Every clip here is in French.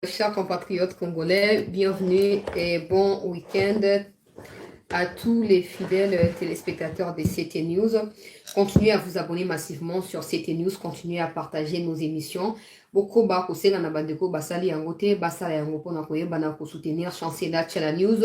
Chers compatriotes congolais, bienvenue et bon week-end à tous les fidèles téléspectateurs de CT News. Continuez à vous abonner massivement sur CT News, continuez à partager nos émissions. Beaucoup ba kosenga na bandeko basali yangote, basala yango pona koyeba na ko soutenir Chancela Tchala News.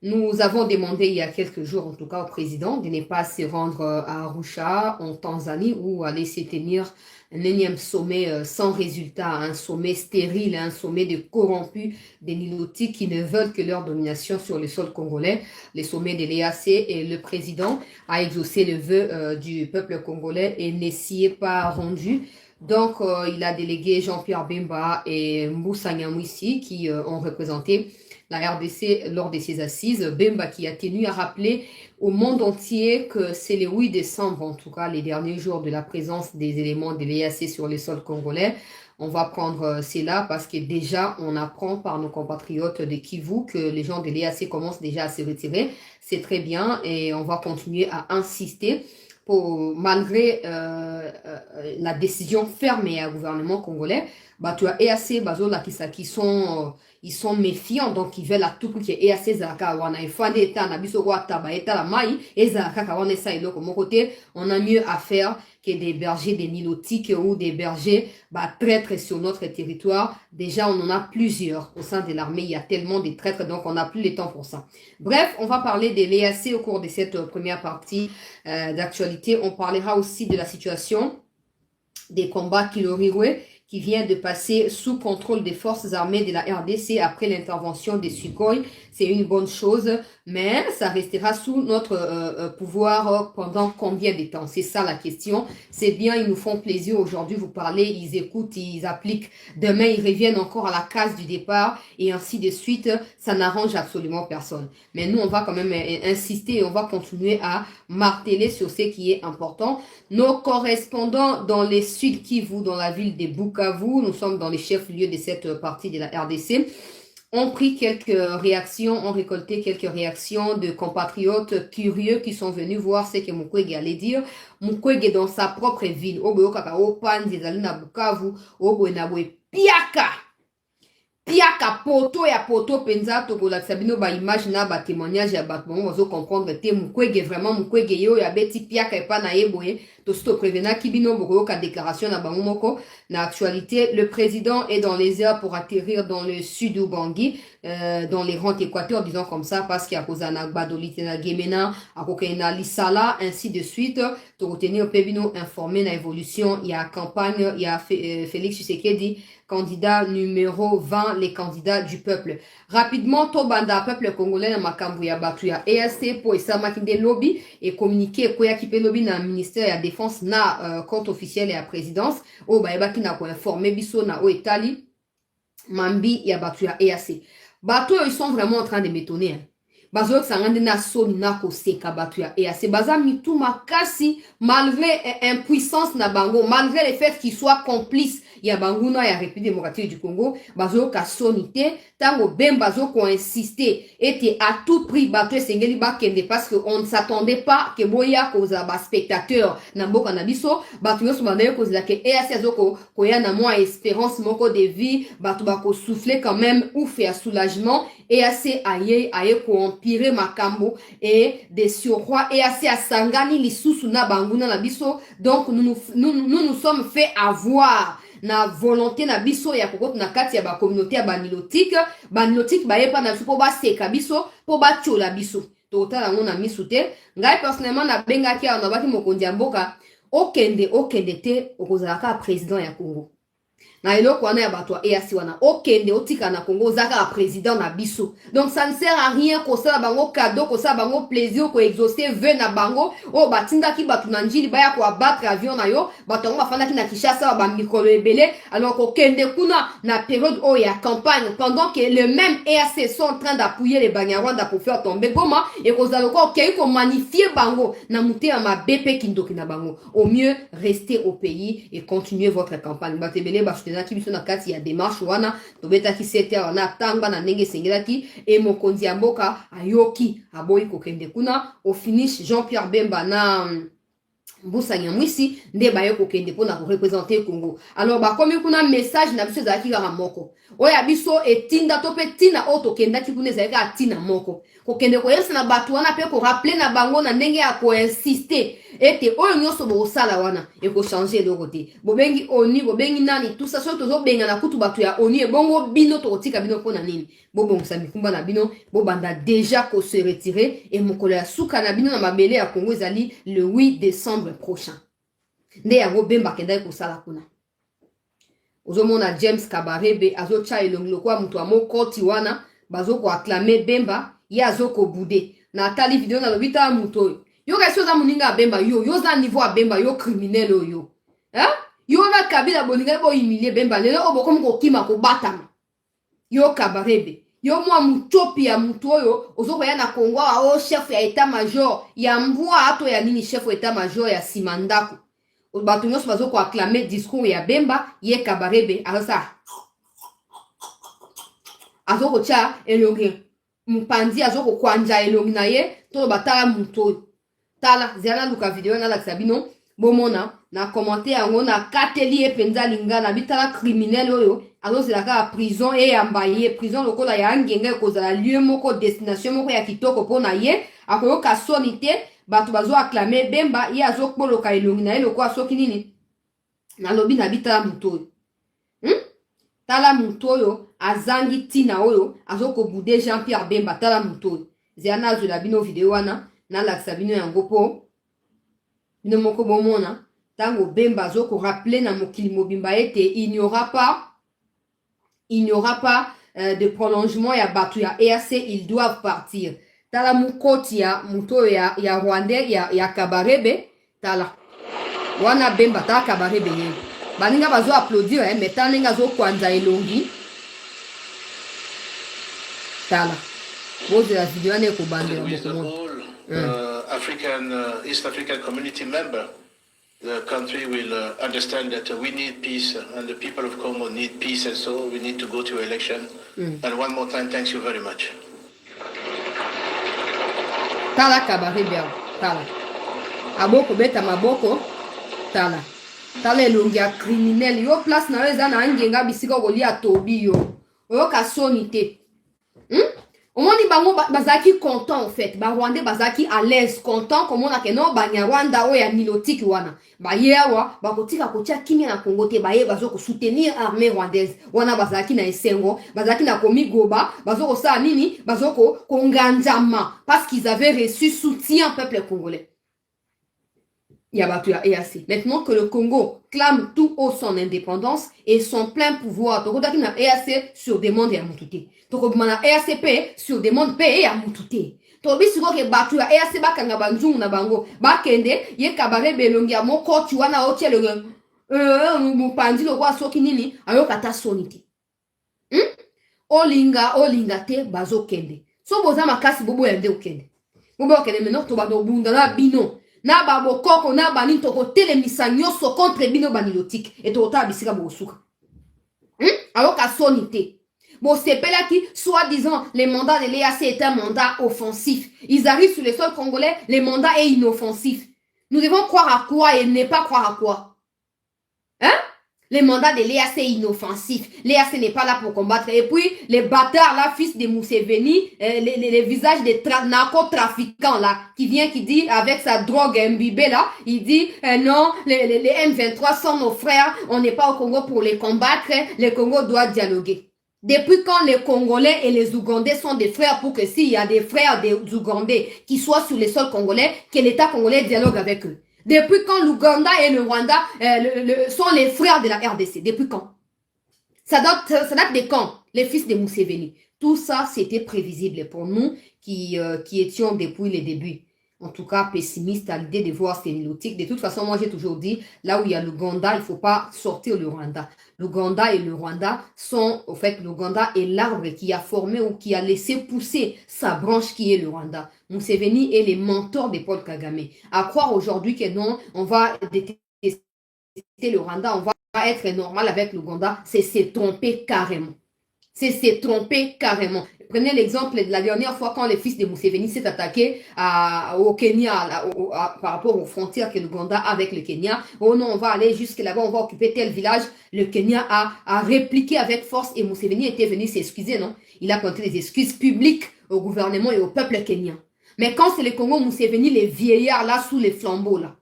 Nous avons demandé il y a quelques jours, en tout cas au président, de ne pas se rendre à Arusha, en Tanzanie, où aller se tenir un énième sommet sans résultat, un sommet stérile, un sommet de corrompus, des nilotiques qui ne veulent que leur domination sur le sol congolais. Le sommet de l'EAC et le président a exaucé le vœu du peuple congolais et ne s'y est pas rendu. Donc, il a délégué Jean-Pierre Bemba et Moussa Nyamwisi qui ont représenté la RDC lors de ses assises. Bemba qui a tenu à rappeler au monde entier que c'est le 8 décembre, en tout cas les derniers jours de la présence des éléments de l'EAC sur le sol congolais. On va prendre cela parce que déjà on apprend par nos compatriotes de Kivu que les gens de l'EAC commencent déjà à se retirer. C'est très bien et on va continuer à insister malgré la décision fermée au gouvernement congolais. Bah, tu as EAC, ils sont méfiants, donc ils veulent à tout prix que EAC Zaka wana ifande eta na biso kwa taba eta la mai ezaka kawana esa iloko mon côté, on a mieux à faire que des bergers des nilotiques ou des bergers traîtres sur notre territoire. Déjà, on en a plusieurs au sein de l'armée. Il y a tellement de traîtres, donc on n'a plus le temps pour ça. Bref, on va parler de l'EAC au cours de cette première partie d'actualité. On parlera aussi de la situation des combats Kiloriwe qui vient de passer sous contrôle des forces armées de la RDC après l'intervention des Sukhoi. C'est une bonne chose, mais ça restera sous notre pouvoir pendant combien de temps? C'est ça la question. C'est bien, ils nous font plaisir aujourd'hui, vous parlez, ils écoutent, ils appliquent. Demain, ils reviennent encore à la case du départ et ainsi de suite. Ça n'arrange absolument personne. Mais nous, on va quand même insister et on va continuer à marteler sur ce qui est important. Nos correspondants dans les Sud Kivu, dans la ville de Bukavu, nous sommes dans les chefs-lieux de cette partie de la RDC, ont pris quelques réactions, ont récolté quelques réactions de compatriotes curieux qui sont venus voir ce que Mukwege allait dire. Mukwege dans sa propre ville, Obo Kaka Opan, Zezalina Bukavu, Obo Enabwe Piaka. Piaka poto ya poto penza tokola sabino ba image na ba témoignage ya ba bon ozo comprendre te Mukwege vraiment Mukwege yo ya beti piaka epa na yeboye to sto prevena kibino boko ka déclaration na bango moko na actualité. Le président est dans les airs pour atterrir dans le sud Ubangi, dans les rangs équateurs, disons comme ça, parce qu'il y a Kozana Badolite na Gemena, à Kokena Lisala, ainsi de suite. Pour retenir Pebino informé na évolution, il y a campagne, il y a Félix Tshisekedi, candidat numéro 20, les candidats du peuple. Rapidement, Tobanda, peuple congolais, na makambu ya batu ya EAC, pour Isama Kinde lobby, et communiquer Koya Kipe lobby na ministère ya défense na compte officiel et à présidence, au Baebaki na ko informer biso na o Etali, Mambi ya batu ya EAC. Bato, ils sont vraiment en train de m'étonner. Bazo sangande na soni na koseka batu ya EAC. Baza mitu makasi, malgré impuissance na bango, malgré le fait qu'ils soient complices ya banguna ya République démocratique du Congo, bazo ka sonité, tango ben bazo ko insister, était à tout prix bato sengeli ba kende parce que on ne s'attendait pas que boya koza ba spectateur na mboka na biso, bato yo sobandaye koza ke EAC azoko koya na moi espérance moko de vie, bato ba ko souffler quand même ou faire soulagement. EAC aye ko empirer makambo et des surrois EAC a sangani lisusu na banguna na biso. Donc nous sommes fait avoir na volonté na biso ya kokota na kati ya ba communauté ya banilotique baye pa na biso po ba seka biso po ba tchola biso totala ngo na misute. Ngai personnellement na bengaki ya na baki mokonzi ya mboka okende te okozalaka président ya Congo na eloko wana ya bato ya EAC wana okende otika na Congo ozaka président na biso. Donc ça ne sert à rien kosala bango cadeau, kosala bango plaisir, ko exaucer vœu na bango o batindaki bato na njili baya ko abattre avion na yo bato ngo bafandaki na Kinshasa ba mikolo ebele alors kokende kuna na période o ya campagne pendant que le même EAC sont en train d'appuyer les Banyarwanda pour faire tomber Goma et kozala ko okei ko magnifier bango na muté ya mabepe kindoki na bango. Au mieux rester au pays et continuer votre campagne. Batebele ba qui biso na kati ya démarche wana tobeta ki sete wana tanga na ndenge sengelaki et mokonzi ya mboka ayoki aboyi kokende kuna au finish Jean-Pierre Bemba Mbusanya mwisi nde baye kokende pona ko représenter Congo. Alors ba comme kuna message na biso za ki ga moko. Oya biso etinda to pe tina auto kenda ki kuna za ka tina moko. Kokende ko yesa na batu wana pe ko rappeler na bango na ndenge ya ko insister ete oyo nyoso bo sala wana e ko changer de côté. Bobengi oni bobengi nani tout ça so to benga na kutu batu ya oni e bongo bino to tika bino pona nini. Bobo msami kumba na bino bo banda déjà ko se retirer et mokolo ya suka na bino na mabele ya Congo ezali le 8 décembre prochain. Nde yango bemba kenda ko sala kuna. Ozomona James Kabarebe azo cha elonglo kwa mtu amoko tiwana bazo ko acclamer bemba ya azo ko bude. Na atali video na lobita muto. Yo ga soza muninga bemba yo za niveau a bemba yo criminel yo. Hein? Yo na kabila boninga bo humilier bemba lelo oboko ko kima ko batama. Yo Kabarebe. Yo mwa mtopi ya mtu oyo ozoko ya na Kongo wa chef ya état major ya mbwa ato ya nini chef ya état major ya Simandako. Batu nyonso bazoko acclamer discours ya bemba ye Kabarebe asa. Azoko cha elongi mpanzi azoko kwanja elongi na ye to batala mtu. Tala zela luka video na la sabino bomona na commenter yango na kateli e penza linga na bitala criminel oyo alors c'est la prison et ambaye prison lokola ya ngenge kozala lieu moko destination moko ya kitoko pona ye akoyo ka sonité batu bazo acclamer bemba ye azokoloka elongi na ye lokwa soki nini na lobi na bitala muto tala muto oyo azangi tina oyo azoko bude Jean-Pierre Bemba tala muto zana zo la bino video wana na la sabino yango po bino moko bomona tango bemba azoko rappeler na mokili mobimba ete il n'y aura pas de prolongement ya batu ya EAC, ils doivent partir. Tala mukoti ya muto ya Rwandais ya Kabarebe, tala. Wana bemba tala Kabarebe ye. Baninga bazo applaudir mais taninga zo kwanza elongi. Tala. Boze la video ne ko bande East African community member. The country will understand that we need peace and the people of Congo need peace, and so we need to go to election. And one more time, thanks you very much. Tala Kabarebe, tala. Aboko beta maboko, tala. Tala elongia criminel. Yo place na weza na angenga bisika golia tobi yo. Oyo kasonite. Omoni bango bazaki content en fait. Ba Rwandais bazaki à l'aise, content comme on a que non Banyarwanda o ya nilotiki wana. Ba yewa ba kotika kotia kimia na Congo te ba ye bazo ko soutenir armée rwandaise. Wana bazaki na esengo, bazaki na komigoba, bazo ko sa nini, bazo ko konganjama parce qu'ils avaient reçu soutien peuple congolais. Yabatu ya EAC. Maintenant que le Congo clame tout haut son indépendance et son plein pouvoir, tokodaki na EAC sur demande ya mutute. Tokodaki na EACP sur demande pe ya mutute. Tobi siko ke batu ya EAC bakanga banzungu na bango. Bakende ye Kabarebe elongi ya moko tu wana otie le mupanzi lo kwa soki nini ayo kata sonite. Olinga te bazo kende. So boza makasi bobo yende okende. Bobo okende meno to bado bunda na bino. Na ba bokoko na ba nito ko telemisa nyoso contre bino banilotique et to ta bisika bosuka. Alors ka sonité. Bon sepela qui soi-disant les mandats de l'EAC est un mandat offensif. Ils arrivent sur le sol congolais, le mandat est inoffensif. Nous devons croire à quoi et ne pas croire à quoi? Hein? Les mandats de l'EAC est inoffensif. L'EAC n'est pas là pour combattre. Et puis, les bâtards, là, fils de Museveni, les visages des narcotrafiquants, là, qui dit, avec sa drogue imbibée, là, il dit, non, les M23 sont nos frères, on n'est pas au Congo pour les combattre, le Congo doit dialoguer. Depuis quand les Congolais et les Ougandais sont des frères pour que s'il y a des frères des Ougandais qui soient sur les sols congolais, que l'État congolais dialogue avec eux? Depuis quand l'Ouganda et le Rwanda sont les frères de la RDC? Depuis quand? Ça date de quand? Les fils de Museveni. Tout ça, c'était prévisible pour nous qui étions depuis le début. En tout cas, pessimiste à l'idée de voir ces nilotiques. De toute façon, moi, j'ai toujours dit, là où il y a l'Ouganda, il ne faut pas sortir le Rwanda. L'Ouganda et le Rwanda sont, au fait, l'Ouganda est l'arbre qui a formé ou qui a laissé pousser sa branche qui est le Rwanda. Museveni est les mentors de Paul Kagame. À croire aujourd'hui que non, on va détester le Rwanda, on va être normal avec l'Ouganda, c'est se tromper carrément. C'est se tromper carrément. Prenez l'exemple de la dernière fois quand les fils de Museveni s'est attaqué au Kenya, par rapport aux frontières que l'Ouganda a avec le Kenya. Oh non, on va aller jusque là-bas, on va occuper tel village. Le Kenya a répliqué avec force et Museveni était venu s'excuser, non? Il a compté des excuses publiques au gouvernement et au peuple kenyan. Mais quand c'est le Congo Museveni, les vieillards là, sous les flambeaux là,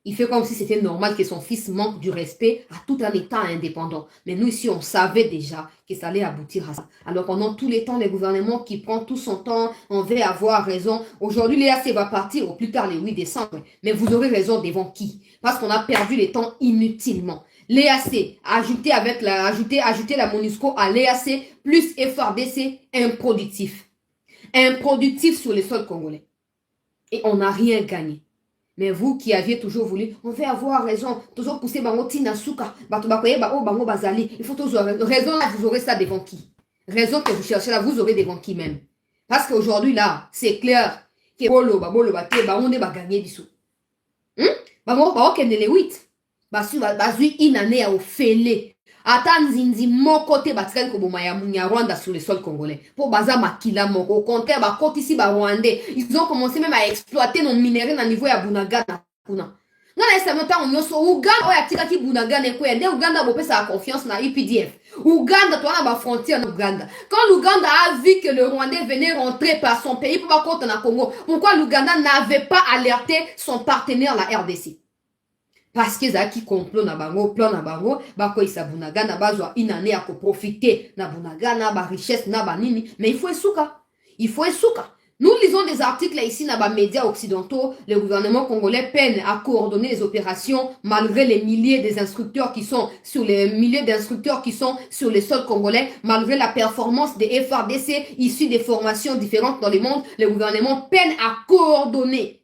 il fait comme si c'était normal que son fils manque du respect à tout un État indépendant. Mais nous ici, on savait déjà que ça allait aboutir à ça. Alors pendant tous les temps, le gouvernement qui prend tout son temps, on veut avoir raison. Aujourd'hui, l'EAC va partir au plus tard le 8 décembre. Mais vous aurez raison devant qui? Parce qu'on a perdu les temps inutilement. L'EAC, ajouter la MONUSCO à l'EAC, plus FRDC, improductif. Improductif sur le sol congolais. Et on n'a rien gagné. Mais vous qui aviez toujours voulu, on veut avoir raison, toujours pousser bango tina souka, bango bazali. Il faut toujours raison là, vous aurez ça devant qui? Raison que vous cherchez là, vous aurez devant qui même? Parce qu'aujourd'hui là, c'est clair que bolo on est gagné du sou. Bango kende le 8. Bazui inane ya ofele. Ata nzinzi moko te batikali koboma ya Rwanda sur le sol congolais. Pour baza makila moko. Au contraire, bakoti ici ba Rwandais. Ils ont commencé même à exploiter nos minéraux na niveau ya Bunagana. Ngana esa mota onyoso Uganda oya tikaki Bunagana ko yende Uganda bopesa confiance na UPDF. Uganda toana ba frontière na Uganda. Quand l'Ouganda a vu que le Rwandais venait rentrer par son pays pour pas contre na Congo, pourquoi l'Ouganda n'avait pas alerté son partenaire la RDC? Parce que zaki complot na bango, plan na bango, bako isa Bunagana bazwa inane ya ko profiter na Bunagana ba richesse na banini, mais il faut esouka. Il faut esouka. Nous lisons des articles ici dans les médias occidentaux. Le gouvernement congolais peine à coordonner les opérations malgré les milliers d'instructeurs qui sont sur les sols congolais, malgré la performance des FRDC issus des formations différentes dans le monde. Le gouvernement peine à coordonner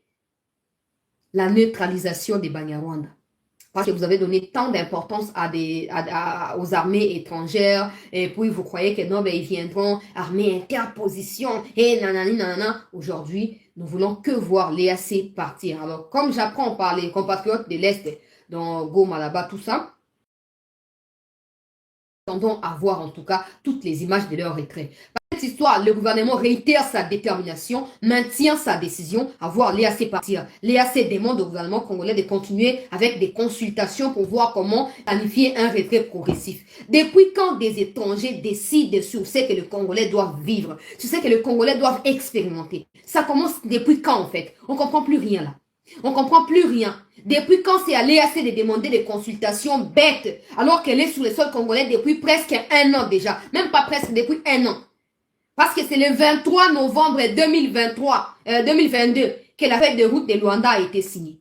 la neutralisation des Banyarwanda. Parce que vous avez donné tant d'importance aux armées étrangères, et puis vous croyez que non, ben, ils viendront, armée interposition, et nanani, nanana. Aujourd'hui, nous voulons que voir l'EAC partir. Alors, comme j'apprends par les compatriotes de l'Est, dans Goma, là-bas, tout ça, tendons à voir en tout cas toutes les images de leur retrait. Par cette histoire, le gouvernement réitère sa détermination, maintient sa décision à voir l'EAC partir. L'EAC demande au gouvernement congolais de continuer avec des consultations pour voir comment planifier un retrait progressif. Depuis quand des étrangers décident sur ce que les Congolais doivent vivre, sur ce que les Congolais doivent expérimenter? Ça commence depuis quand en fait? On ne comprend plus rien là. On ne comprend plus rien. Depuis quand c'est à l'EAC de demander des consultations bêtes alors qu'elle est sur le sol congolais depuis presque un an déjà. Même pas presque, depuis un an. Parce que c'est le 23 novembre 2022 que la feuille de route de Luanda a été signée.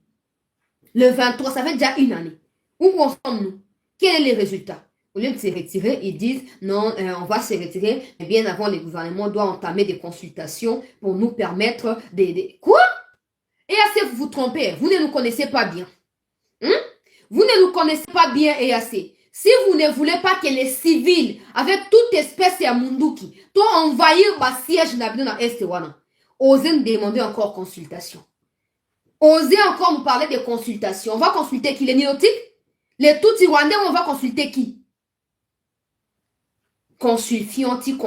Le 23, ça fait déjà une année. Où en sommes-nous? Quel est le résultat? Au lieu de se retirer, ils disent non, on va se retirer. Mais bien avant, le gouvernement doit entamer des consultations pour nous permettre de... Quoi? EAC, vous vous trompez. Vous ne nous connaissez pas bien. Vous ne nous connaissez pas bien, EAC. Si vous ne voulez pas que les civils, avec toute espèce ya munduki, toi envahir le siège dans l'Est, osez nous demander encore consultation. Osez encore nous parler de consultation. On va consulter qui? Les Nilotiques? Les Tutsi Rwandais, on va consulter qui? Consulfianti.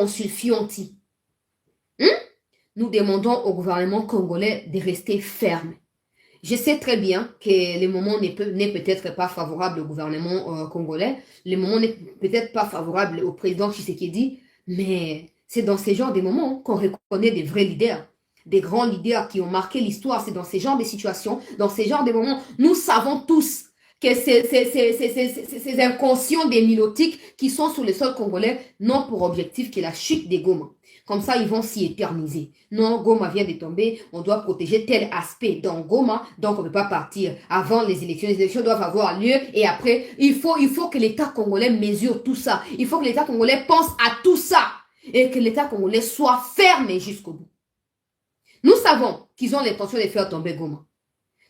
Nous demandons au gouvernement congolais de rester ferme. Je sais très bien que le moment n'est peut-être pas favorable au gouvernement congolais, le moment n'est peut-être pas favorable au président Tshisekedi, mais c'est dans ces genres de moments qu'on reconnaît des vrais leaders, des grands leaders qui ont marqué l'histoire. C'est dans ces genres de situations, dans ces genres de moments, nous savons tous que ces inconscients des nilotiques qui sont sur le sol congolais n'ont pour objectif que la chute des Goma. Comme ça, ils vont s'y éterniser. Non, Goma vient de tomber, on doit protéger tel aspect dans Goma, donc on ne peut pas partir avant les élections. Les élections doivent avoir lieu et après, il faut que l'État congolais mesure tout ça. Il faut que l'État congolais pense à tout ça et que l'État congolais soit ferme jusqu'au bout. Nous savons qu'ils ont l'intention de faire tomber Goma.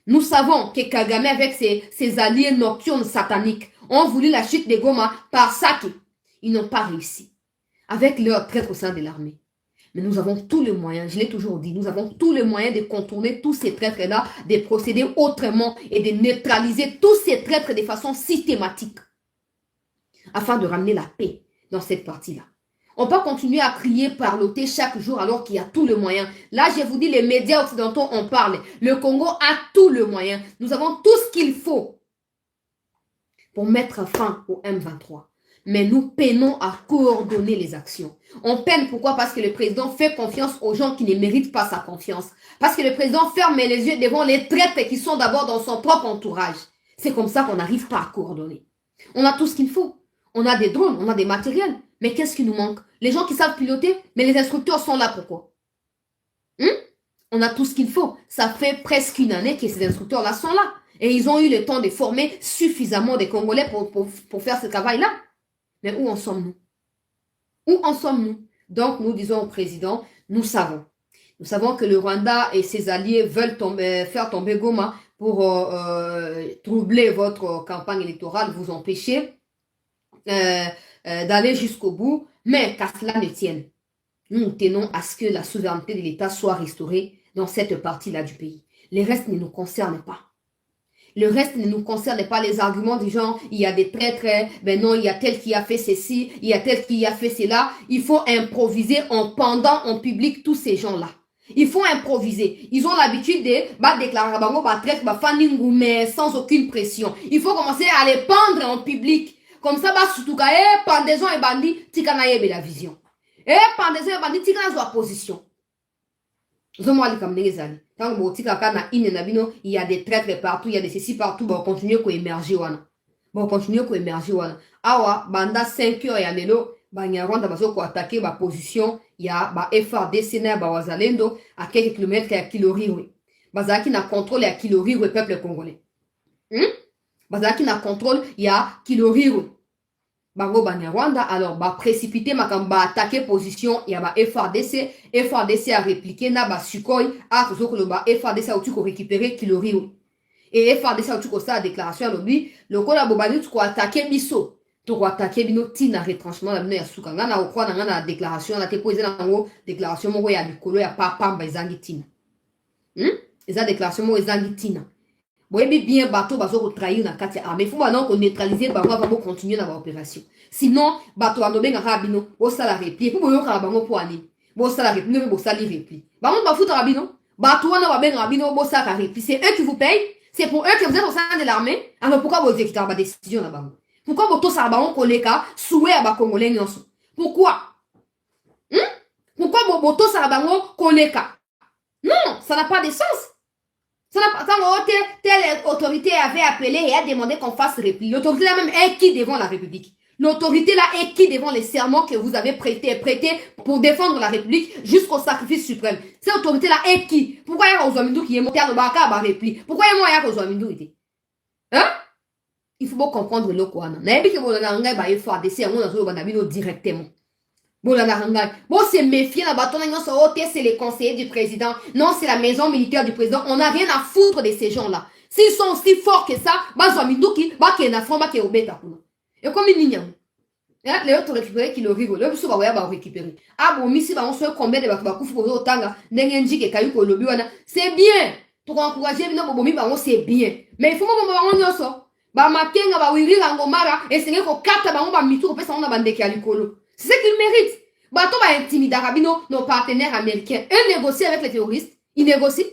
Nous savons que Kagame avec ses alliés nocturnes sataniques ont voulu la chute de Goma par ça qu'ils n'ont pas réussi. Avec leur traître au sein de l'armée. Mais nous avons tous les moyens, je l'ai toujours dit, nous avons tous les moyens de contourner tous ces traîtres-là, de procéder autrement et de neutraliser tous ces traîtres de façon systématique. Afin de ramener la paix. dans cette partie-là. On peut continuer à crier, parloter chaque jour alors qu'il y a tout le moyen. Là, je vous dis, les médias occidentaux en parlent. Le Congo a tout le moyen. Nous avons tout ce qu'il faut pour mettre fin au M23. Mais nous peinons à coordonner les actions. On peine pourquoi? Parce que le président fait confiance aux gens qui ne méritent pas sa confiance. Parce que le président ferme les yeux devant les traîtres qui sont d'abord dans son propre entourage. C'est comme ça qu'on n'arrive pas à coordonner. On a tout ce qu'il faut. On a des drones, on a des matériels. Mais qu'est-ce qui nous manque? Les gens qui savent piloter, mais les instructeurs sont là pourquoi? On a tout ce qu'il faut. Ça fait presque une année que ces instructeurs-là sont là. Et ils ont eu le temps de former suffisamment de Congolais pour faire ce travail-là. Mais où en sommes-nous? Où en sommes-nous? Donc, nous disons au président, nous savons. Nous savons que le Rwanda et ses alliés veulent faire tomber Goma pour troubler votre campagne électorale, vous empêcher d'aller jusqu'au bout, mais qu'à cela ne tienne. Nous tenons à ce que la souveraineté de l'État soit restaurée dans cette partie-là du pays. Les restes ne nous concernent pas. Le reste ne nous concerne pas, les arguments du genre, il y a des traîtres, ben non, il y a tel qui a fait ceci, il y a tel qui a fait cela. Il faut improviser en pendant en public tous ces gens-là. Il faut improviser. Ils ont l'habitude de déclarer bango, traître, fanningu, mais sans aucune pression. Il faut commencer à les pendre en public. Comme ça, surtout pendaison et bandit, tika yebe la vision. Pendaison et bandit, tika na position. Il y a des traîtres partout, il y a des ceci partout, on continue à émerger. On continue à émerger. Awa, banda 5 heures, il y a Nelo, Rwanda va attaquer ma position, il y a FRDC, Wazalendo, à quelques kilomètres à Kilori. Bazaki n'a contrôle à Kilori, le peuple congolais. Bazaki n'a contrôle, il y a Kilori. Bango Rwanda, alors précipiter makamba attaquer position, il y a FRDC a répliqué na Sukhoi a toujours FRDC a tout récupérer Kilori. Et FRDC a tout ça déclaration lobby, le kola bobani tu attaquer biso, tu attaquer bino tina retranchement la bino ya suka ngana okwa na déclaration na te poser na ngo déclaration mo ya likolo ya papa mbazangi tina. Eza déclaration mo ezangi tina. Boyebi bien bateau bazo trahir na kati armée. Il faut maintenant qu'on neutraliser bango avant continuer dans l'opération. Sinon bateau anobenga rabino o sala repli. Pour boyo ka bango po ani. Bo sala repli bo sali repli. Bango ba foutre rabino. Bateau wana ba benga rabino bo sala repli. C'est eux qui vous payent. C'est pour eux que vous êtes au sein de l'armée. Alors pourquoi vous exécutez ba décision na bango? Pourquoi vous to sala bango koleka soué à ba congolais nyonso? Pourquoi? Pourquoi vous to sala bango koleka? Non, ça n'a pas de sens. Quand telle autorité avait appelé et a demandé qu'on fasse repli, l'autorité là même est qui devant la République? L'autorité là est qui devant les serments que vous avez prêtés pour défendre la République jusqu'au sacrifice suprême? Cette autorité là est qui? Pourquoi il y a Ozouamindou qui est monté à Nobaka repli? Pourquoi il y a Ozouamindou été? Il faut bien comprendre le Kouana. N'ayez que vous avez fait des sermons directement. Bon, c'est méfier la bâton, c'est les conseillers du président. Non, c'est la maison militaire du président. On n'a rien à foutre de ces gens-là. S'ils sont aussi forts que ça, et comme ils n'y les autres récupérer qui le rigolent, le plus va récupérer. Ah bon, si on se combien de c'est bien. Pour encourager, c'est bien. Mais il faut c'est ce qu'ils méritent. Bateau va intimider nos partenaires américains. Eux négocient avec les terroristes. Ils négocient.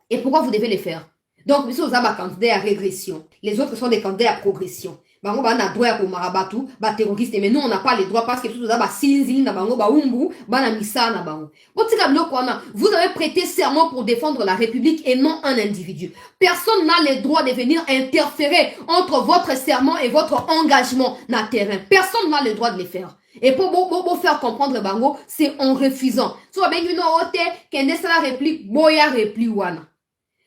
Et pourquoi vous devez les faire? Donc, monsieur, vous avez un candidat à régression. Les autres sont des candidats à progression. Bango ba na droit pour marabatu, ba terroriste, mais nous on n'a pas les droits parce que tout ça ba sinzi na bango ba umbu, ba na misa na bango. Vous avez prêté serment pour défendre la République et non un individu. Personne n'a le droit de venir interférer entre votre serment et votre engagement na terrain. Personne n'a le droit de le faire. Et pour faire comprendre le bango, c'est en refusant. So ben you know ote kende sala réplique, boya réplique wana.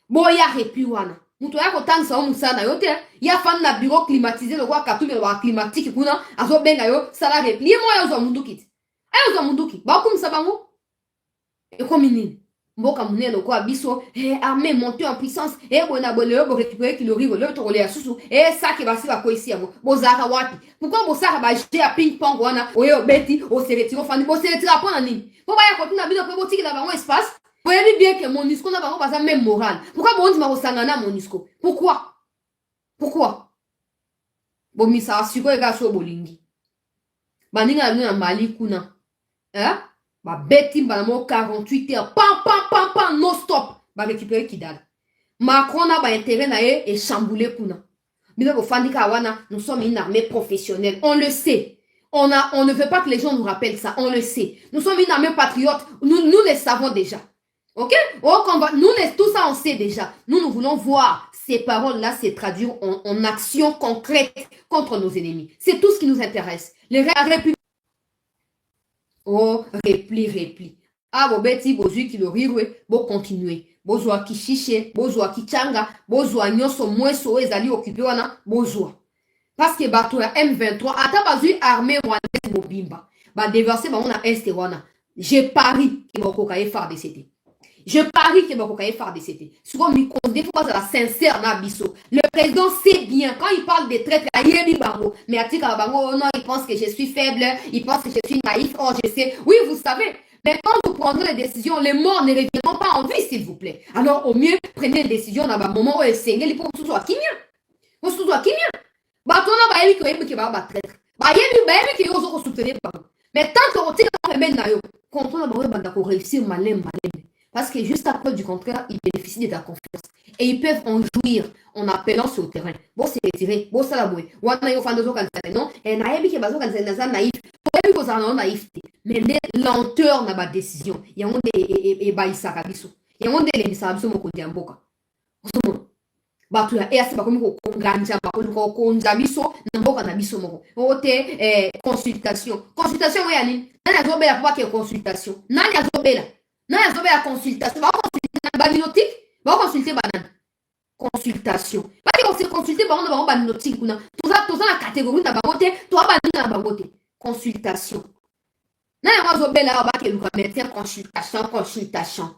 Boya réplique wana. Muto ya kotangisa omusana yote ya fan na bureau climatisé le roi katumbe wa climatique kuna azo benga yo sala repli ye moya zo mundukiti ayo zo munduki ba kumisa bango e comme nini mboka munene ko abiso armée montée en puissance bona boleo bo récupérer ki le rigo le to ya susu ça qui va si ba ko ici amo bozaka wapi pourquoi bozaka ba jeter à ping pong wana oyo beti o se retiro fan bo se retira pona nini po ba ya kotuna bino pe botiki na bango espace. Vous voyez bien que MONUSCO n'a pas même morale. Pourquoi on dit Marosangana MONUSCO? Pourquoi? Bomisa asiko ega so bolingi. Baninga na Mali kuna. Ba beti banamo 48 heures. Pam, non stop. Ba récupérer Kidal. Macron a ba intérêt na et chamboulé kuna. Nous sommes une armée professionnelle. On le sait. On ne veut pas que les gens nous rappellent ça. On le sait. Nous sommes une armée patriote. Nous les savons déjà. Ok? Tout ça, on sait déjà. Nous voulons voir ces paroles-là se traduire en action concrète contre nos ennemis. C'est tout ce qui nous intéresse. Les républiques. Oh, repli. Ah, bon, beti, bozu ki lo rirwe, bo continuer. Bozwa ki chiche, bozwa ki changa, bozwa nyoso mweso ezali occupé wana, bozwa. Parce que bato ya M23, ata bazu armée rwandaise mobimba. Ba déverser ba on a este wana. Je parie que bako kaye FARDC. Je parie que bako kaye FARDC. Souvent mi konde fois la sincère na biso. Le président sait bien quand il parle des traîtres ayebi bango, mais atika bango non, il pense que je suis faible, il pense que je suis naïf. Oh, je sais. Oui, vous savez. Mais quand vous prendrez les décisions, les morts ne reviendront pas en vie, s'il vous plaît. Alors, au mieux, prenez les décisions dans un moment où elles s'engagent pour que ce soit qui mieux. Pour que ce soit qui mieux. Batona ba yebi ko yebi ki ba ba traître. Ba yebi ki yo zo ko soutenir ba. Mais tant que on tire remède na yo, contre na ba banda ko réussir malin. Parce que juste après du contraire, ils bénéficient de ta confiance. Et ils peuvent en jouir en appelant sur le terrain. Bon, c'est retiré. Bon, ça la bouée. Wana yo fan de zo kan non. Et na yebi ki ba zo kan naïf. Pour yebi ko za naïfté. Mais les lenteurs na ba décision. Il y a des baïsaka biso. Il y a des lembisa biso moko diamboka. Osomo. Batu ya EAC bakomi ko nganja bakomi ko konja biso na mboka na biso moko. Ote consultation. Consultation ya nini? Nani azobela kwa ke consultation? Nani azobela? Nani azobela consultation? Ba consulter ba binotique? Ba consulter banane. Consultation. Ba di consulter ba on ba binotique kuna. Toza na catégorie na bangote, to ba na bangote. Consultation. Nani azobela ba ke luka médecin consultation.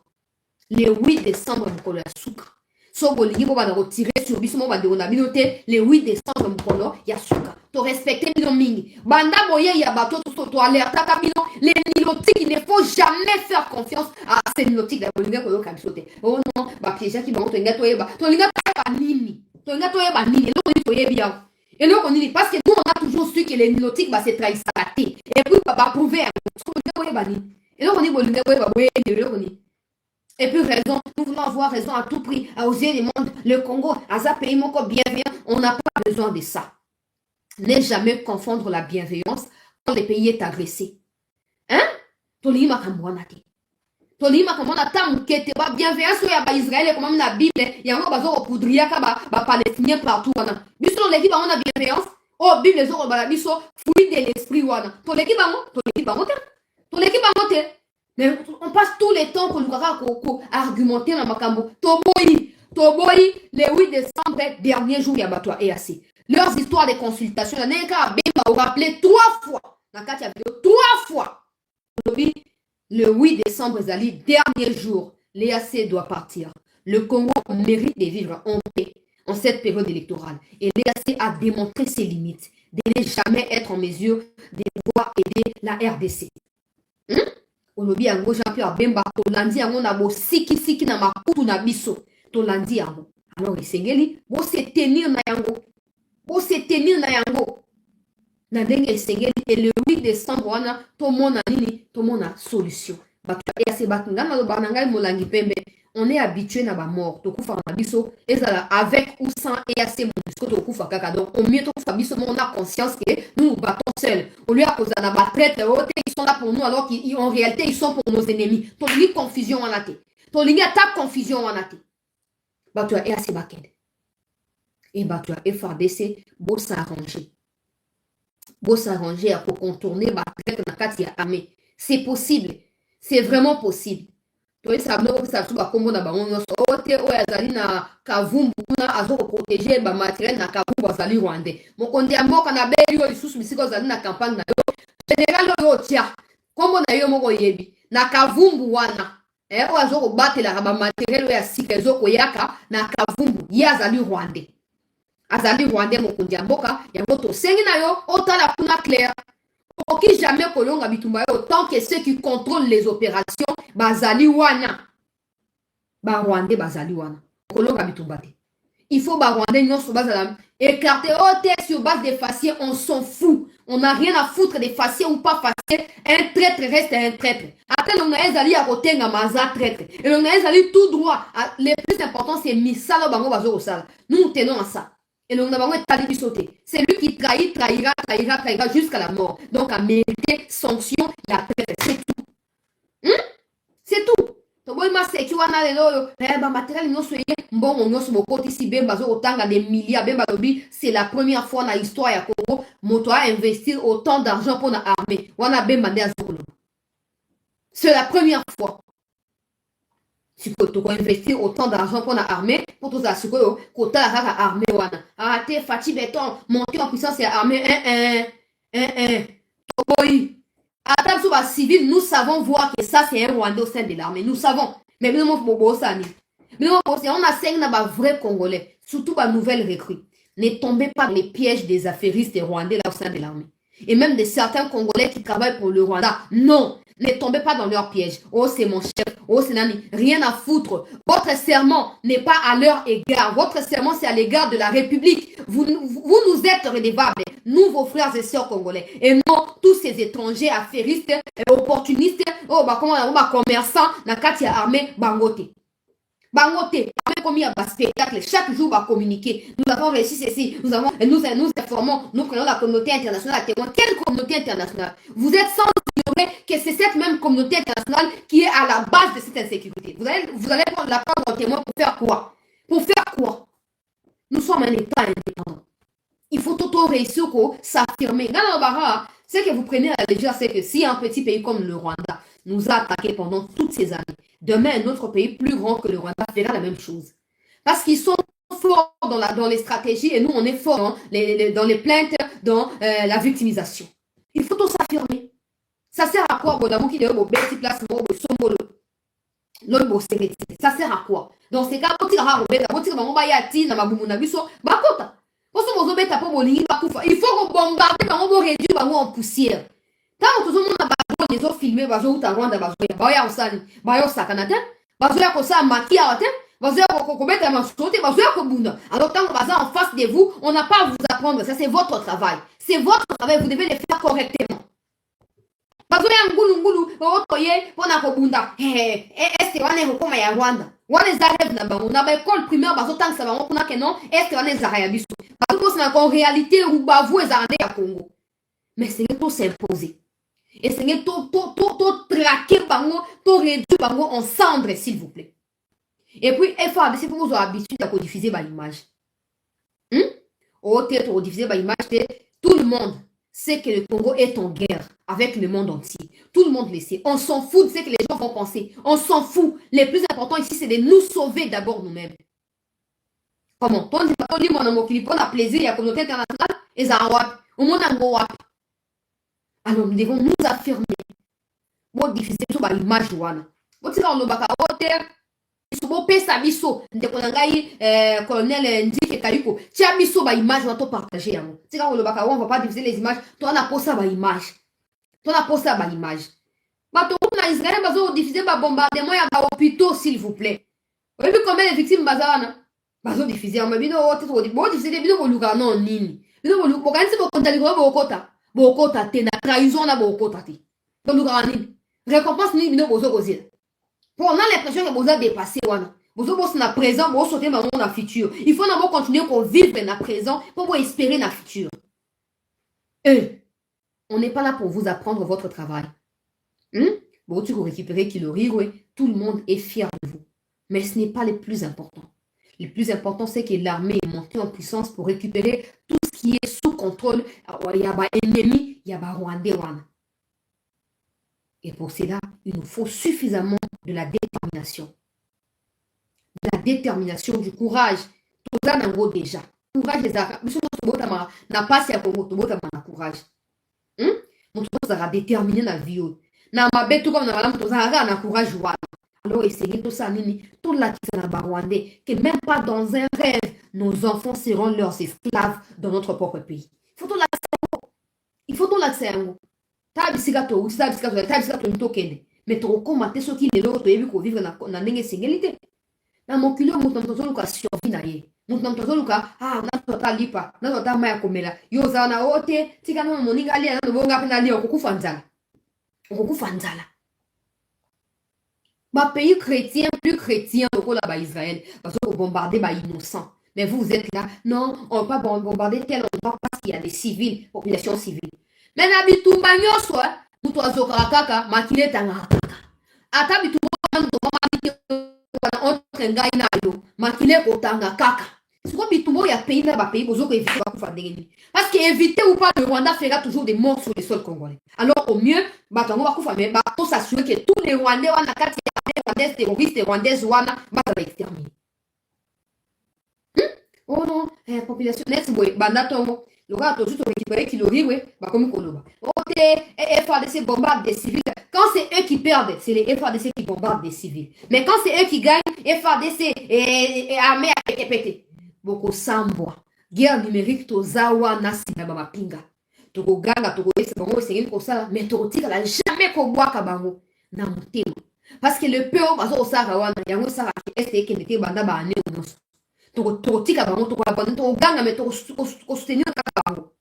Le 8 décembre mokolo ya suka. So bolingi bo ba retirer sur biso mo ba de na binote le 8 décembre mokolo ya suka. To respecter bino mingi. Banda boye ya bato to alerta ka bino les nilotiques, il ne faut jamais faire confiance à ces nilotiques da bolinga ko ka bisote. Oh non, ba piège ki ba to nga to yeba. To linga ba nini? To nga to yeba nini? Lo to yebi ya. Et là, on dit, parce que nous, on a toujours su que les nilotiques se trahissent à la tête. Et puis, on va prouver. Et là, on dit, et puis, raison, nous voulons avoir raison à tout prix, à oser les mondes. Le Congo, à ça pays bienveillant, on n'a pas besoin de ça. Ne jamais confondre la bienveillance quand le pays est agressé. Hein? Tolima kamwanate. Tolima kamwanata mukete ba bienveillance ya ba Israël comme même la Bible, ya ngo bazo poudria ka ba palestinien partout wana. Biso l'équipe on a bienveillance. Oh Bible zo ba biso fruit de l'esprit wana. To l'équipe bango te. Mais on passe tout le temps pour nous argumenter dans makambo. Toboyi, le 8 décembre, dernier jour, il y a battu à EAC. Leurs histoires de consultation, il y a un rappelé 3 fois. Dans la 3 fois. Le 8 décembre, dernier jour, l'EAC doit partir. Le Congo mérite de vivre en paix en cette période électorale. Et l'EAC a démontré ses limites, de ne jamais être en mesure de pouvoir aider la RDC. Olobi yango Jean-Pierre Bemba tolandi yango na bo siki na makutu na biso tolandi yango. Alors esengeli bo se tenir na yango. Na ndenge esengeli et le 8 décembre wana to mona nini to mona solution. Bato ya se batunda na loba na ngai molangi pembe. On est habitué na ba mort to kufa na biso ezala avec ou sans EAC MONUSCO to kufa kaka. Donc au mieux to kufa biso on a conscience que nous nous battons seuls. Au lieu à cause de la traite, ils sont là pour nous alors qu'en réalité ils sont pour nos ennemis. Ton lit confusion en athée. Ton lit attaque confusion en athée. Bah tu as EAC Baked. Et bah tu as FARDC beau s'arranger. Pour contourner la traite na kati ya armée. C'est possible. C'est vraiment possible. Toi ça no ça tout ba kombo na bango nyonso ote o yazali na Kavumbu kuna azo protéger ba matériel na Kavumbu azali rwandais mokonde ya mboka na beli o lisusu bisiko azali na campagne na yo général o tia kombo na yo moko yebi na Kavumbu wana o azo ko batela ba matériel ya sika zo ko yaka na Kavumbu ya azali rwandais mokonde ya mboka ya moto sengi na yo otala kuna clair. Aucun jamais kolonga bitumba autant que ceux qui contrôlent les opérations bazali wana ba rwandais bazali wana kolonga bitumba te Il faut barouander une sur base de la écarter texte sur base des faciès, on s'en fout. On n'a rien à foutre des faciès ou pas faciès. Un traître reste un traître. Après, on a allé à côté de Maza traître. Et on a allé tout droit. Le plus important, c'est Misala Bango Bazo au sale. Nous, nous tenons à ça. Et on a vraiment été sauter. C'est lui qui trahit, trahira jusqu'à la mort. Donc, à mériter sanction, la traite. C'est tout. C'est tout. Toboy maseki wana lelo ba matériel nyonso ye mbongo nyonso bokoti si bemba zo otanga des milliards bemba lobi c'est la première fois dans l'histoire ya Congo moto a investir autant d'argent pour la armée wana bemba nde azokolo. C'est la première fois. Si tu investir autant d'argent pour la armée pour tout ça sikoyo kota la armée wana arrêtez Fati Béton monter en puissance et armée Toboy. À table sur la civile, nous savons voir que ça, c'est un Rwandais au sein de l'armée. Nous savons. Mais nous, on a 5 vrais Congolais, surtout les nouvelles recrues. Ne tombez pas dans les pièges des affairistes rwandais là au sein de l'armée. Et même de certains Congolais qui travaillent pour le Rwanda. Non, ne tombez pas dans leurs pièges. Oh, c'est mon chef. Oh, c'est Nani. Rien à foutre. Votre serment n'est pas à leur égard. Votre serment, c'est à l'égard de la République. Vous nous êtes redevables. Nous, vos frères et sœurs congolais. Et non, tous ces étrangers affairistes, opportunistes, commerçants, Nakatia armée, Bangote. Bangote, comme il y a un spectacle, chaque jour va communiquer. Nous avons réussi ceci, nous informons, nous prenons la communauté internationale à témoin. Quelle communauté internationale? Vous êtes sans ignorer que c'est cette même communauté internationale qui est à la base de cette insécurité. Vous allez la prendre en témoin pour faire quoi? Pour faire quoi? Nous sommes un État indépendant. Il faut tout réussir à s'affirmer. Ce que vous prenez à la légère, c'est que si un petit pays comme le Rwanda nous a attaqués pendant toutes ces années, demain, un autre pays plus grand que le Rwanda fera la même chose. Parce qu'ils sont forts dans les stratégies et nous, on est forts dans les plaintes, dans la victimisation. Il faut tout s'affirmer. Ça sert à quoi? Ça sert à quoi? Dans ces cas, il faut bombarder pour réduire en poussière. Tant que tout le monde a des autres filmés, Rwanda, alors quand on va en face de vous, on n'a pas à vous apprendre. Ça, c'est votre travail. C'est votre travail. Vous devez le faire correctement. En réalité, mais c'est tout s'imposer. Et c'est tout traquer tout réduire en cendres, s'il vous plaît. Et puis, il faut que vous avez l'habitude de diffuser l'image. Diffuser l'image, tout le monde sait que le Congo est en guerre avec le monde entier. Tout le monde le sait. On s'en fout de ce que les gens vont penser. On s'en fout. Le plus important ici, c'est de nous sauver d'abord nous-mêmes. Comment? On a plaisir, il y a la communauté internationale, et ça a au monde en alors nous devons nous affirmer. Pour diffuser sur l'image de Wana. Vous savez, on a colonel Ndike Kaliko, tu as mis sur l'image, on va partager. Tu sais, on ne va pas diffuser les images, tu as posé l'image. Tu as posé l'image. En Israël, on va diffuser le bombardement à l'hôpital, s'il vous plaît. Vous avez vu combien de victimes bazana? Vous avez diffusé, on va diffuser des vidéos, non, nini. Vous avez vu, bokota te na trahison na bokota te. Donc nous gagnons. Récompense ni bino bozo gozil. Pour on a l'impression que bozo dépassé wana. Bozo bozo na présent, bozo sauter dans la future. Il faut d'abord continuer pour vivre na présent pour espérer na future. On n'est pas là pour vous apprendre votre travail. Bon, tu récupérer Kilori, tout le monde est fier de vous. Mais ce n'est pas le plus important. Le plus important, c'est que l'armée est montée en puissance pour récupérer tout ce qui est sous contrôle. Il y a des ennemis, il y a des Rwandais. Et pour cela, il nous faut suffisamment de la détermination. De la détermination, du courage. Tout ça, on a déjà. Courage des Arabes. Nous n'a pas si à Congo, courage. Nous sommes déterminés dans la vie. Nous avons courage. Alors essayez tout ça, tout là qui est dans Rwandais, que même pas dans un rêve, nos enfants seront leurs esclaves dans notre propre pays. Il faut tout l'accès à nous. Mais tu recommandes ceux qui ne l'ont pas vivre dans la négalité. Dans mon culot, nous avons survie. Mutu luka natota lipa natota maya komela yo zana ote tika no moninga ali na bonga pena ali okukufa nzala ba pays chrétien plus chrétien lokola ba Israël parce que bombarder ba innocent mais vous êtes là non on va pas bombarder tel endroit parce qu'il y a des civils population civile mais na bitumba nyonso mutu azoka kaka makile tanga ata bitumba ndo mama entre ngai na yo makile kotanga kaka. C'est quoi bitumbo ya pays na ba pays bozo ko éviter ba kufa ndenge parce que éviter ou pas le Rwanda fera toujours des morts sur le sol congolais. Alors au mieux batango ba kufa mais pour s'assurer que tous les Rwandais wana kati ya Rwandais terroristes rwandaises wana ba exterminer. Oh non, population net boy banda tongo le gars tout récupérer kiloriwe ba comme koloba. Et FARDC bombarde des civils. Quand c'est eux qui perdent, c'est les FARDC qui bombardent des civils. Mais quand c'est eux qui gagnent, FARDC et armée a été pété. Boko sambwa guerre numérique tozawa na sima ba pinga toko ganga toko esa bango sengeli ko sala mais toko tika la jamais ko bwaka bango na motema parce que le peuple bazo osaka wana yango saka est que ndete banda ba ane nyonso toko tika bango toko abandon toko ganga mais toko soutenir kaka bango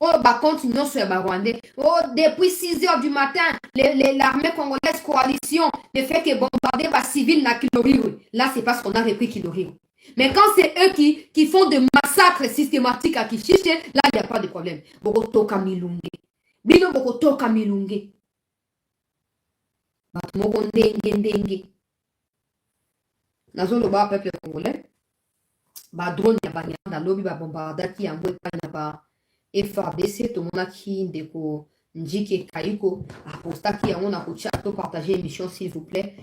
oh ba continue sur ba Rwandais oh depuis 6h du matin l'armée congolaise coalition ne fait que bombarder ba civil na Kiloriwe là c'est parce qu'on a repris Kiloriwe. Mais quand c'est eux qui font des massacres systématiques à Kishiche, là, il n'y a pas de problème. Bokotoka milunge. Bino bokotoka milunge. Batumoko ndenge. Nazo loba peuple congolais. Ba drone ya banyanda lobi ba bombardaki ya mbwe pa na ba FARDC to mona ki ndeko Njike Kayiko apostaki yango na kotia to partager émission s'il vous plaît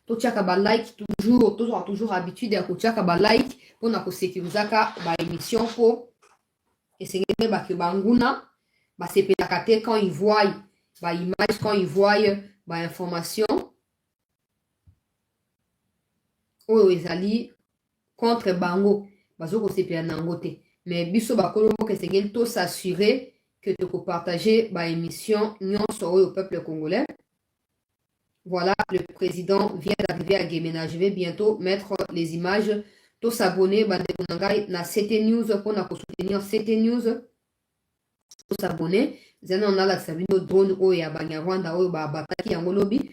to tiaka ba like toujours habitude ya kotiaka ba like pona ko sécurisaka ba émission po esengeli ba ke banguna ba sepelaka te quand ils voient ba image quand ils voient ba information oyo ezali contre bango bazoko sepela nango te mais biso bakolo ko esengeli to s'assurer que de partager ma émission au peuple congolais. Voilà, le président vient d'arriver à Gemena. Je vais bientôt mettre les images. Tous s'abonner na CT News pour soutenir CT News. Tous s'abonner. On a la Sabino drone o ya Banyarwanda o ba bataki yango lobi.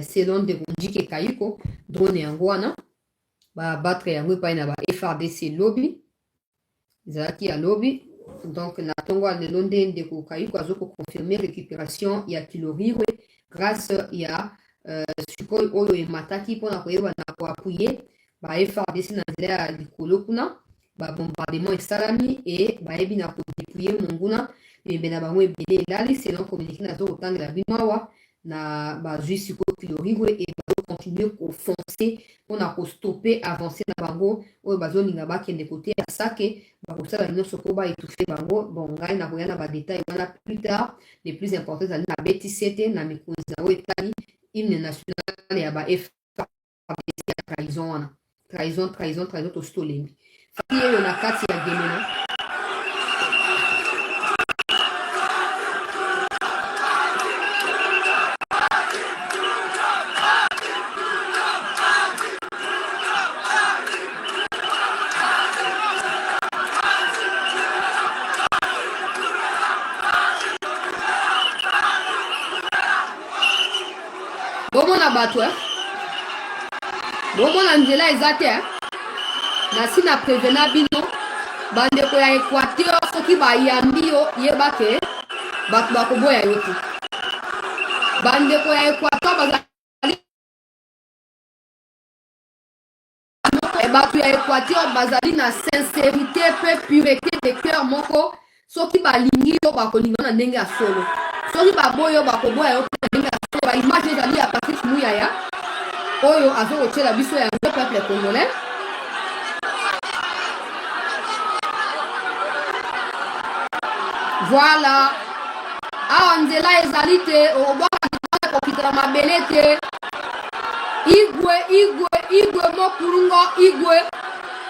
Selon de Njike Kayiko drone yangoana ba battre yango pa na ba FARDC lobby. Zaki a lobby. Donc, na tongo le Londres de Kayiko azoko confirmer récupération ya Kiloriwe grâce ya support oyo e mataki pona koyeba na ko appuyer ba FARDC na nzela ya likolo kuna ba bombardement esalami e ba yebi na ko déployer monguna e na bango ebele elali selon communiqué na zo kotangela bino awa na ba juisi ko Kiloriwe e ba continuer ko foncer pona ko stopper avancer na bango oyo bazolinga bakende kote ya sake bakosala nyonso po baétouffe bango bon ngai nakoya na badetail wana plus tard les plus importants ezali na BT7 na mikonzi yango etali hymne national ya ba FARDC ya trahison wana trahison tosi tolembi faki oyo na kati ya Gemena bomona bato bomona nzela eza te nasi na prevena bino bandeko ya Équateur soki bayambi yo yeba ke bato bakoboya yo te bandeko ya Équateur bazali bato ya Équateur bazali na sincérité pe pureté de cœur moko soki balingi yo bakolinga na ndenge ya solo soki baboyo bakoboya yo pe na ndenge ya solo baimage ezali ya Patrice Muyaya oyo azokotiela biso ya peuple congolais voilà awa nzela ezali te obwaka kokitela mabele te igwe mokulungo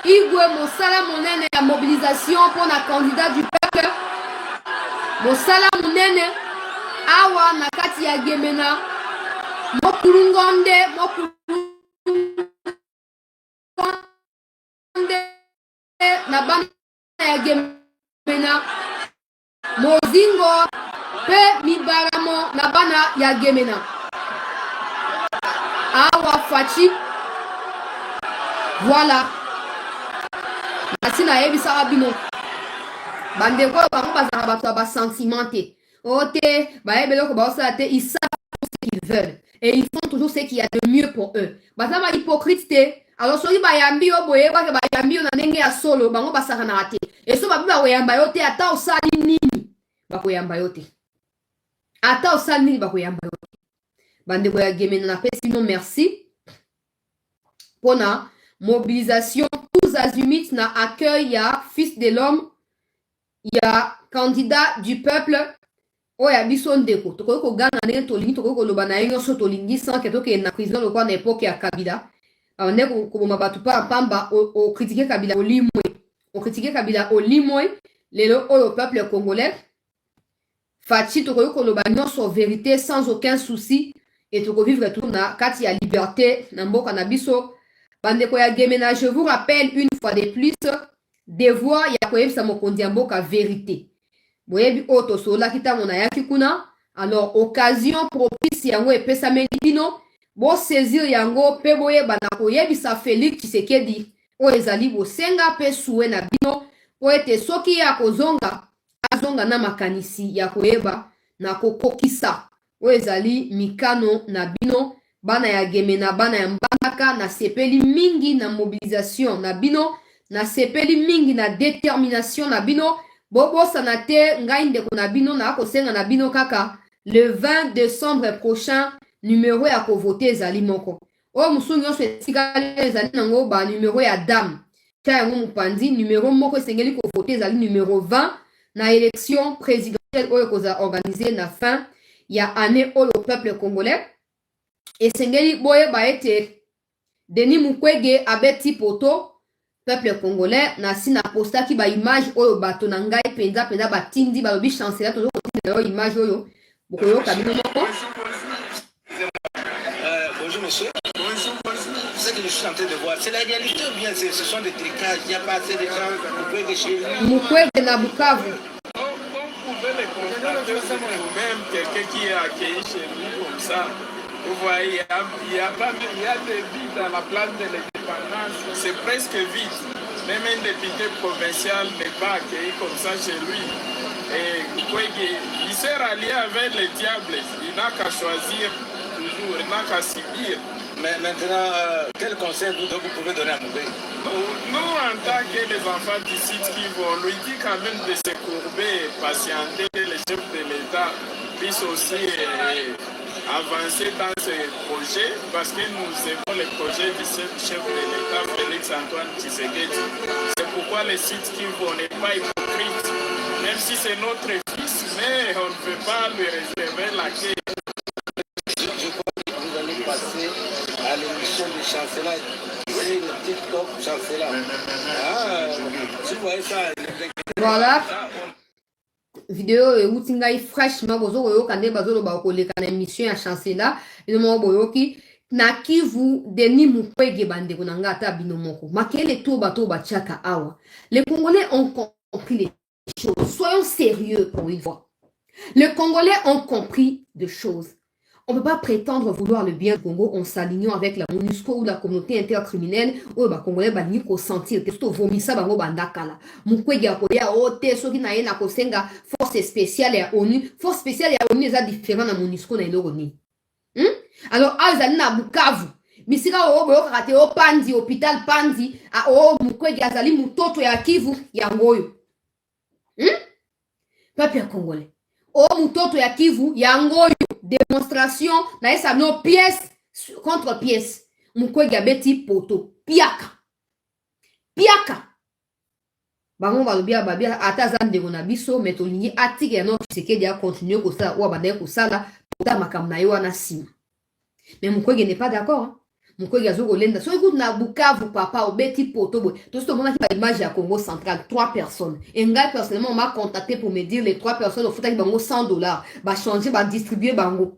igwe mosala monene ya mobilisation mpona candidat du peuple mosala monene awa na kati ya Gemena mokulungo nde na bana ya Gemena mozingo pe mibaramo na bana ya Gemena awa fachi voilà nasina yebisa abino bandeko bango bazala bato ba sentimenté ote ba ebeloko ba osala te ils savent ce qu'ils veulent et ils font toujours ce qu'il y a de mieux pour eux baza ba hypocrite te alors soki bayambi yo boye ba bayambi yo na ndenge ya solo bango basaka na te et so ba ba koyamba yo te ata osali nini ba koyamba yo te ata osali nini ba koyamba yo te bandeko ya Gemena na pesi no merci pona mobilisation tous azimuts na accueil ya fils de l'homme ya candidat du peuple oya biso ndeko tokoki koganga ndenge tolingi tokoki koloba na ye nyonso tolingi sans ke tokende na président lokwa na epoke ya Kabila nde koboma bato pa pamba okritike Kabila olimwe lelo oyo peuple congolais faci tokoki koloba nyonso vérité sans aucun souci et tokovivre tout na kati ya liberté na mboka na biso bandeko ya Gemena. Je vous rappelle une fois de plus devoir ya koyebisa mokonzi ya mboka vérité boyebi oyo tosololaki ntango nayaki kuna alors occasion propice yango epesameli bino bosaisir yango mpe boyeba na koyebisa Félix Tshisekedi oyo ezali bosenga mpe suwe na bino po ete soki ya kozonga azonga na makanisi ya koyeba na kokokisa oyo ezali mikano na bino bana ya Gemena bana ya Mbandaka na sepeli mingi na mobilisation na bino na sepeli mingi na détermination na bino bobosana te ngai ndeko na bino na kosenga na bino kaka le 20 décembre prochain numéro ya kovote ezali moko oyo mosusu nyonso etikali ezali nango ba numéro ya dame tia yango mopanzi numéro moko esengeli kovote ezali numéro 20 na élection présidentielle oyo kozala organisé na fin ya année oyo peuple congolais esengeli boyeba ete Denis Mukwege abeti poto peuple congolais na si na postaki ba image oyo bato na ngai penza batindi balobi chancelier tozo kotinda yo image oyo bokoyoka bino moko. Bonjour monsieur. Bonjour. Ce que je suis en train de voir, c'est la réalité ou bien ce sont des tricages? Il n'y a pas assez de gens Mukwege chez lui. Mukwege na Bukavu. Vous pouvez les constater vous-même, quelqu'un qui est accueilli chez lui comme ça. Vous voyez, il y a des vides dans la place de l'indépendance, c'est presque vide. Même un député provincial n'est pas accueilli comme ça chez lui. Et Mukwege, il s'est rallié avec les diables. Il n'a qu'à choisir toujours, il n'a qu'à subir. Mais maintenant, quel conseil vous pouvez donner à Mukwege? Nous, en tant que les enfants du site qui vont lui dire quand même de se courber, patienter, les chefs de l'État puissent aussi avancer dans ces projets, parce que nous aimons les projets du chef de l'État, Félix Antoine Tshisekedi. C'est pourquoi les sites qui vont n'est pas hypocrite, même si c'est notre fils, mais on ne peut pas lui réserver la clé. Je crois que vous allez passer à l'émission du chancelier. C'est le TikTok chancelier. Ah, si vous voyez ça, voilà. Vidéo euti ngai fraîchement bozo koyoka nde bazoloba koleka na émission ya chancelier ino boyoki na Kivu Denis Mukwege bandeko na nga ata bino moko makele to bato bachaka awa. Les Congolais ont compris les choses. Soyons sérieux pour une fois. Les Congolais ont compris des choses. On ne peut pas prétendre vouloir le bien du Congo en s'alignant avec la MONUSCO ou la communauté intercriminelle ou les Congolais bani ko sentir que tout vomissa bango bandakala. Mukwege akoya ote soki na ye na kosenga force spéciale ya ONU. Force spéciale ya ONU eza différent na MONUSCO na eloko ni. Alors azali na Bukavu. Misika o boyo kate o Panzi hôpital Panzi a o Mukwege azali mutoto ya Kivu ya ngoyo. Peuple congolais. O mutoto ya Kivu ya ngoyo. Démonstration na esa no pièce contre pièce. Mukwege abeti poto piaka bango balobia babia ata zandeko na biso metolingi atike ya no Tshisekedi a continuer kosala wa banaye kosala pota makambo na yo wana sima. Mais Mukwege n'est pas d'accord hein? Mukwege azo kolenda so écoute na Bukavu papa obeti poto boy tout ce monde qui va image ya Congo central 3 personnes et ngai personnellement on m'a contacté pour me dire les 3 personnes au fouta ki bango $100 ba changer ba distribuer bango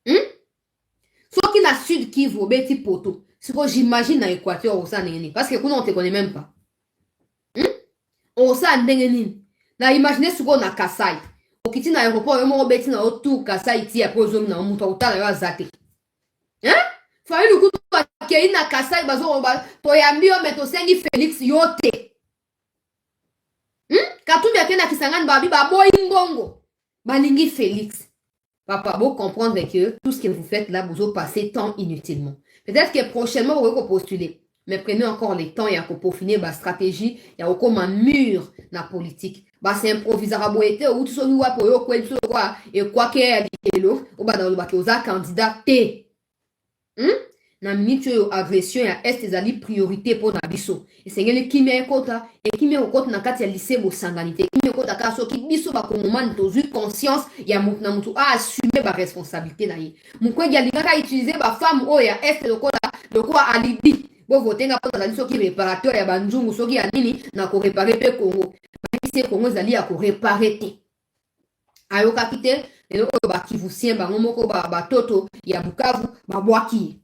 so ki na Sud Kivu obeti poto siko j'imagine na Équateur ou ça nini parce que kuna on te connaît même pas osa ndenge nini na imagine suko na Kasai okiti na aéroport yo moko beti na otu Kasai ti après ozomi na mutu otala yo azate hein fa luku akei na Kasai bazo toyambi yo mais tosengi Félix yo te Katumbi akenda Kisangani babi baboyi mbongo balingi Félix. Papa, vous comprendre que tout ce que vous faites là, vous passez temps inutilement. Peut-être que prochainement, vous allez postuler. Mais prenez encore le temps, il y a pour finir la stratégie, il y a comme un mur dans la politique. Bah, c'est improvisable, ou tout ce nous pour eux, quoi, et quoi qu'il y ait, ou bah, dans le bac, aux candidats, T. Na minute agression ya est ezali priorité pour na biso esengeli kimia ekota et kimia okota na kati ya lycée bosanganité kimia okota ka soki biso ba kongomani tozui conscience ya mutu na mutu a assumer ba responsabilité na ye mukwengi alingaka utiliser ba femme oyo ya est lokola alibi bo votenga po ezali soki réparateur ya banzungu soki ya nini na ko réparer pe Congo bakisi Congo ezali ya ko réparer te ayokaki te lelo oyo bakivusien bango moko batoto ya Bukavu babwaki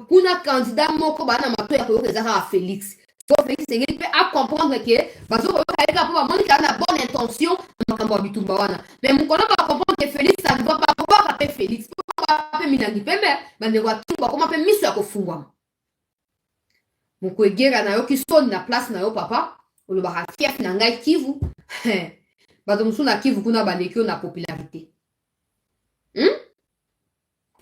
kuna candidat moko bana mato ya koyoka ezaka Félix so Félix engeli pe a comprendre que bazo koyoka eka po bamonika na bonne intention na makambo ya bitumba wana mais mukona ba comprendre que Félix ça ne va pas pouvoir appeler Félix pas pe minangi pembe bandeko atumba koma pe miso ya kofungwama mukwegera na yo kisoni na place na yo papa olobaka fief na ngai Kivu bato mosusu na Kivu kuna bandeki yo na popularité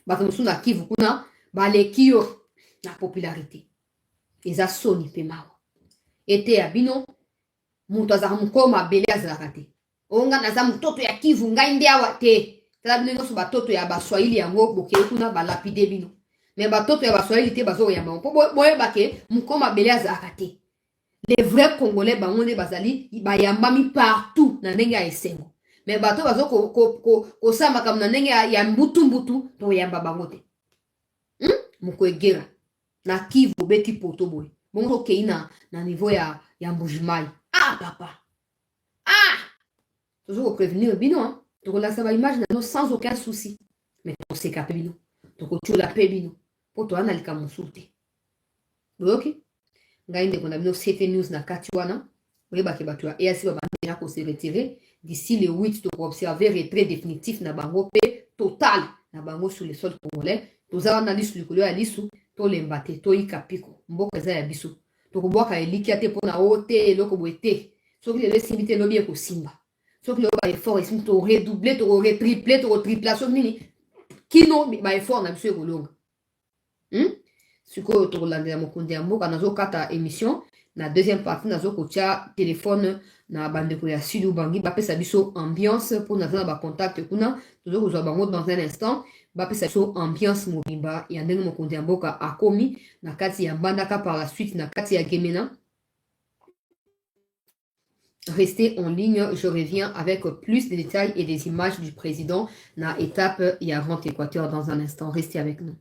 bato mosusu na Kivu kuna baleki yo na popularité eza soni pe mawa ete ya bino mutu azaka mukoma abele azalaka te onga naza mutoto ya Kivu ngai nde awa te tala bino nyonso batoto ya baswahili yango bokei kuna balapide bino me batoto ya baswahili te bazokoyamba mpo boyeba ke mukoma abele azalaka te les vrais congolais bango nde bazali bayambami partout na ndenge ya esengo me bato bazo kosala makambo na ndenge ya mbutu toyamba bango te mukwegera na Kivu beti poto boy bongo kei na niveau ya Mbujimai papa toujours prévenir bino hein donc là ça va image na sans aucun souci mais on s'est capé bino donc tu la paix bino poto ana lika musuti ok ngai ndeko na bino CT News na kati wana oyeba ke bato ya EAC babandela ko se retirer d'ici le 8 to observer retrait définitif na bango pe total na bango sur le sol congolais toza wana lisu likolo ya lisu tolemba te toyika piko mboka eza ya biso tokobwaka elikia te mpona o te eloko boye te soki lelo esimbi te lobi ekosimba soki lelo baeffort esimbi toredouble tokoretriple tokotripla soki nini kino baeffort na biso ekolonga sikoyo tokolandela mokonzi ya mboka nazokata émission na deuxième partie nazokotia telefone na bandeko ya Sud Ubangi bapesa biso ambiance mpo naza na bacontact kuna tozokozwa bango dans un instant bapesa biso ambiance mobimba ya ndenge mokonzi ya mboka akomi na kati ya mbandaka par la suite na kati ya Gemena. Restez en ligne, je reviens avec plus de détails et des images du président na étape ya Grand Équateur dans un instant. Restez avec nous.